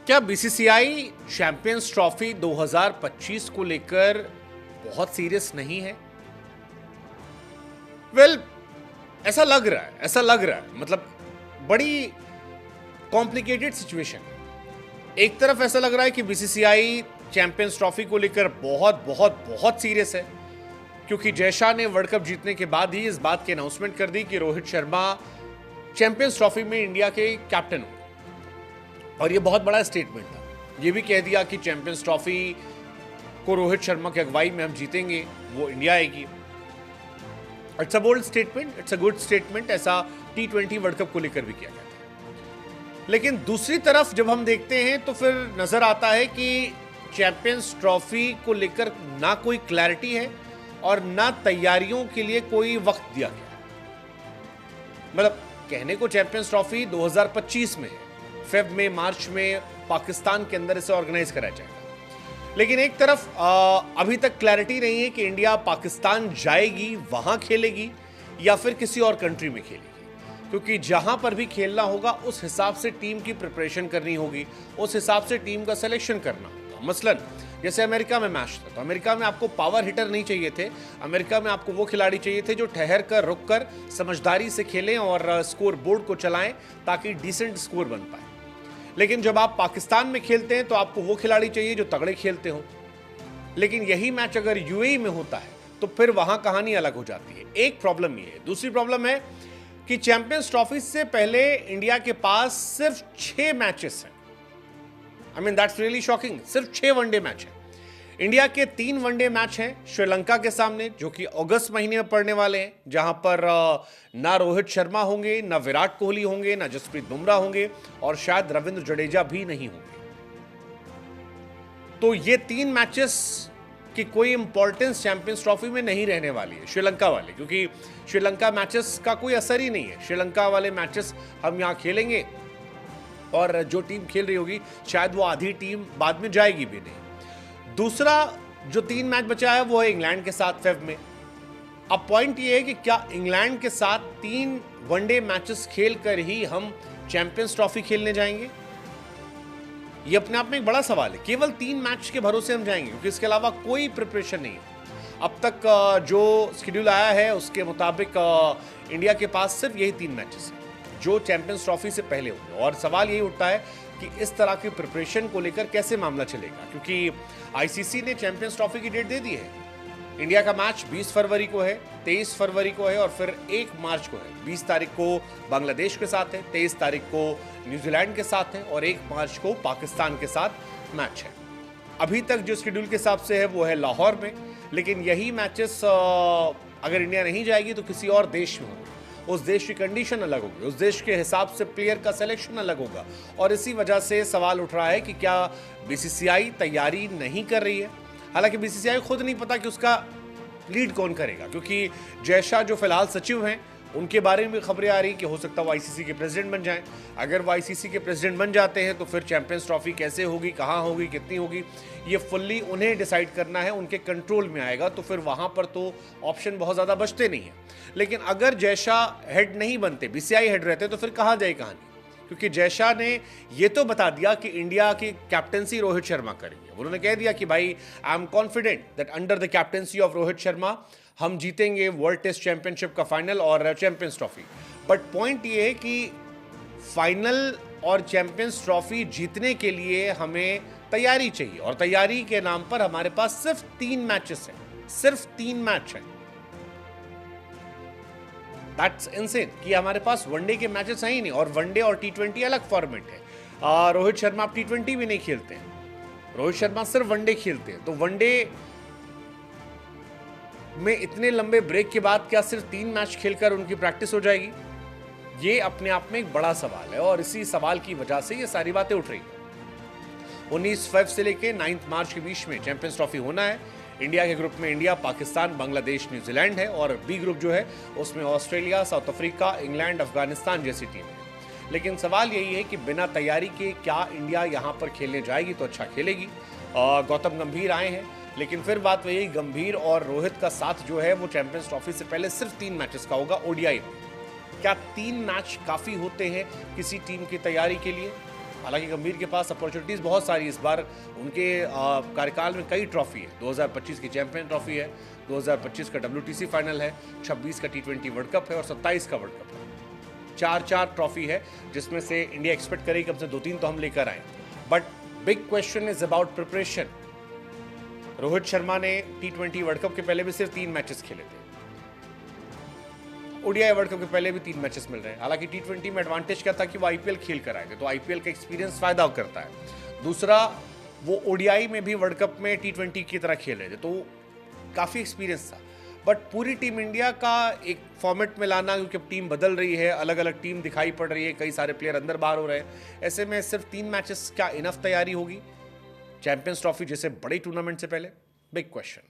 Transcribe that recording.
क्या BCCI champions trophy 2025 को लेकर बहुत सीरियस नहीं है? वेल, ऐसा लग रहा है, मतलब बड़ी कॉम्प्लिकेटेड सिचुएशन है। एक तरफ ऐसा लग रहा है कि बीसीसीआई चैंपियंस ट्रॉफी को लेकर बहुत बहुत बहुत सीरियस है, क्योंकि जय शाह ने वर्ल्ड कप जीतने के बाद ही इस बात की अनाउंसमेंट कर दी कि रोहित शर्मा चैंपियंस ट्रॉफी में इंडिया के कैप्टन होंगे। और ये बहुत बड़ा स्टेटमेंट था। ये भी कह दिया कि चैंपियंस ट्रॉफी को रोहित शर्मा की अगुवाई में हम जीतेंगे, वो इंडिया आएगी। It's a bold statement, it's a good statement. ऐसा T20 वर्ल्ड कप को लेकर भी किया गया था। लेकिन दूसरी तरफ जब हम देखते हैं तो फिर नजर आता है कि चैंपियंस ट्रॉफी को लेकर ना कोई क्लैरिटी है और ना तैयारियों के लिए कोई वक्त दिया गया। मतलब कहने को चैंपियंस ट्रॉफी 2025 में है, फेब में, मार्च में पाकिस्तान के अंदर इसे ऑर्गेनाइज कराया जाएगा। लेकिन एक तरफ अभी तक क्लैरिटी नहीं है कि इंडिया पाकिस्तान जाएगी, वहां खेलेगी या फिर किसी और कंट्री में खेलेगी, क्योंकि जहां पर भी खेलना होगा उस हिसाब से टीम की प्रिपरेशन करनी होगी, उस हिसाब से टीम का सिलेक्शन करना होगा। मसलन जैसे अमेरिका में मैच था, तो अमेरिका में आपको पावर हिटर नहीं चाहिए थे, अमेरिका में आपको वो खिलाड़ी चाहिए थे जो ठहर कर, रुक कर, समझदारी से खेलें और स्कोर बोर्ड को चलाएं ताकि डिसेंट स्कोर बन पाए। लेकिन जब आप पाकिस्तान में खेलते हैं तो आपको वो खिलाड़ी चाहिए जो तगड़े खेलते हो। लेकिन यही मैच अगर यूएई में होता है तो फिर वहां कहानी अलग हो जाती है। एक प्रॉब्लम ये है। दूसरी प्रॉब्लम है कि चैंपियंस ट्रॉफी से पहले इंडिया के पास सिर्फ 6 मैचेस हैं। I mean that's really shocking. सिर्फ 6 वनडे मैच है। इंडिया के 3 वनडे मैच हैं श्रीलंका के सामने, जो कि अगस्त महीने में पड़ने वाले हैं, जहां पर ना रोहित शर्मा होंगे, ना विराट कोहली होंगे, ना जसप्रीत बुमराह होंगे और शायद रविंद्र जडेजा भी नहीं होंगे। तो ये 3 मैचेस की कोई इंपॉर्टेंस चैंपियंस ट्रॉफी में नहीं रहने वाली है श्रीलंका वाले, क्योंकि श्रीलंका मैचेस का कोई असर ही नहीं है। श्रीलंका वाले मैचेस हम यहां खेलेंगे और जो टीम खेल रही होगी शायद वो आधी टीम बाद में जाएगी भी नहीं। दूसरा जो 3 मैच बचा है वो है इंग्लैंड के साथ फेब में। अब पॉइंट ये है कि क्या इंग्लैंड के साथ 3 वनडे मैचेस खेलकर ही हम चैंपियंस ट्रॉफी खेलने जाएंगे? ये अपने आप में एक बड़ा सवाल है। केवल 3 मैच के भरोसे हम जाएंगे, क्योंकि इसके अलावा कोई प्रिपरेशन नहीं है। अब तक जो शेड्यूल आया है उसके मुताबिक इंडिया के पास सिर्फ यही 3 मैचेस हैं जो चैंपियंस ट्रॉफी से पहले होंगे। और सवाल यही उठता है कि इस तरह की प्रिपरेशन को लेकर कैसे मामला चलेगा, क्योंकि आईसीसी ने चैंपियंस ट्रॉफी की डेट दे दी है। इंडिया का मैच 20 फरवरी को है, 23 फरवरी को है और फिर 1 मार्च को है। 20 तारीख को बांग्लादेश के साथ है, 23 तारीख को न्यूजीलैंड के साथ है और 1 मार्च को पाकिस्तान के साथ मैच है। अभी तक जो शेड्यूल के हिसाब से है वो है लाहौर में, लेकिन यही मैचेस अगर इंडिया नहीं जाएगी तो किसी और देश में होंगे। उस देश की कंडीशन अलग होगी, उस देश के हिसाब से प्लेयर का सिलेक्शन अलग होगा। और इसी वजह से सवाल उठ रहा है कि क्या बीसीसीआई तैयारी नहीं कर रही है। हालांकि बीसीसीआई खुद नहीं पता कि उसका लीड कौन करेगा, क्योंकि जय शाह जो फिलहाल सचिव हैं उनके बारे में खबरें आ रही कि हो सकता है वो आईसीसी के प्रेसिडेंट बन जाएं। अगर वो आईसीसी के प्रेसिडेंट बन जाते हैं तो फिर चैंपियंस ट्रॉफी कैसे होगी, कहाँ होगी, कितनी होगी, ये फुल्ली उन्हें डिसाइड करना है, उनके कंट्रोल में आएगा। तो फिर वहाँ पर तो ऑप्शन बहुत ज़्यादा बचते नहीं हैं। लेकिन अगर जय शाह हेड नहीं बनते, बीसीसीआई हेड रहते, तो फिर कहाँ जाए कहानी, क्योंकि जय शाह ने ये तो बता दिया कि इंडिया की कैप्टनसी रोहित शर्मा करेंगे। उन्होंने कह दिया कि भाई I am confident that under the captaincy of Rohit Sharma हम जीतेंगे वर्ल्ड टेस्ट चैंपियनशिप का फाइनल और चैंपियंस ट्रॉफी। बट पॉइंट ये है कि फाइनल और चैंपियंस ट्रॉफी जीतने के लिए हमें तैयारी चाहिए, और तैयारी के नाम पर हमारे पास सिर्फ 3 मैचेस हैं, सिर्फ 3 मैच हैं। दैट्स इनसेन कि हमारे पास वनडे के मैचेस हैं ही नहीं, और वनडे और T20 अलग फॉर्मेट है। रोहित शर्मा आप T20 भी नहीं खेलते हैं, रोहित शर्मा सिर्फ वनडे खेलते हैं। तो वनडे में इतने लंबे ब्रेक के बाद क्या सिर्फ 3 मैच खेलकर उनकी प्रैक्टिस हो जाएगी? ये अपने आप में एक बड़ा सवाल है, और इसी सवाल की वजह से ये सारी बातें उठ रही हैं। 19 फेब से लेके 9 मार्च के बीच में चैंपियंस ट्रॉफी होना है। इंडिया के ग्रुप में इंडिया, पाकिस्तान, बांग्लादेश, न्यूजीलैंड है, और बी ग्रुप जो है उसमें Australia, south Africa, England, Afghanistan जैसी टीम है। लेकिन सवाल यही है कि बिना तैयारी के क्या इंडिया यहाँ पर खेलने जाएगी तो अच्छा खेलेगी। गौतम गंभीर आए हैं, लेकिन फिर बात वही, गंभीर और रोहित का साथ जो है वो चैंपियंस ट्रॉफी से पहले सिर्फ 3 मैचेस का होगा ओडीआई में। क्या 3 मैच काफी होते हैं किसी टीम की तैयारी के लिए? हालांकि गंभीर के पास अपॉर्चुनिटीज़ बहुत सारी इस बार उनके कार्यकाल में कई ट्रॉफी है। 2025 की चैंपियन ट्रॉफी है, 2025 का WTC फाइनल है, 26 का T20 वर्ल्ड कप है और 27 का वर्ल्ड कप है। 4 ट्रॉफी है जिसमें से इंडिया एक्सपेक्ट करेगी कम से 2-3 तो हम लेकर आए। But big question is about preparation. Rohit Sharma ने T20 वर्ल्ड कप के पहले भी सिर्फ 3 मैचेस खेले थे। ओडीआई वर्ल्ड कप के पहले भी 3 मैचेस मिल रहे हैं। हालांकि T20 में एडवांटेज क्या था कि वो IPL खेल कर आए थे, तो IPL का एक्सपीरियंस फायदा करता है। दूसरा, वो ओडीआई में भी वर्ल्ड कप में T20 की तरह खेल रहे थे, तो काफ़ी एक्सपीरियंस था। बट पूरी टीम इंडिया का एक फॉर्मेट में लाना, क्योंकि अब टीम बदल रही है, अलग अलग टीम दिखाई पड़ रही है, कई सारे प्लेयर अंदर बाहर हो रहे हैं, ऐसे में सिर्फ 3 मैचेस क्या इनफ तैयारी होगी चैंपियंस ट्रॉफी जैसे बड़े टूर्नामेंट से पहले? Big question.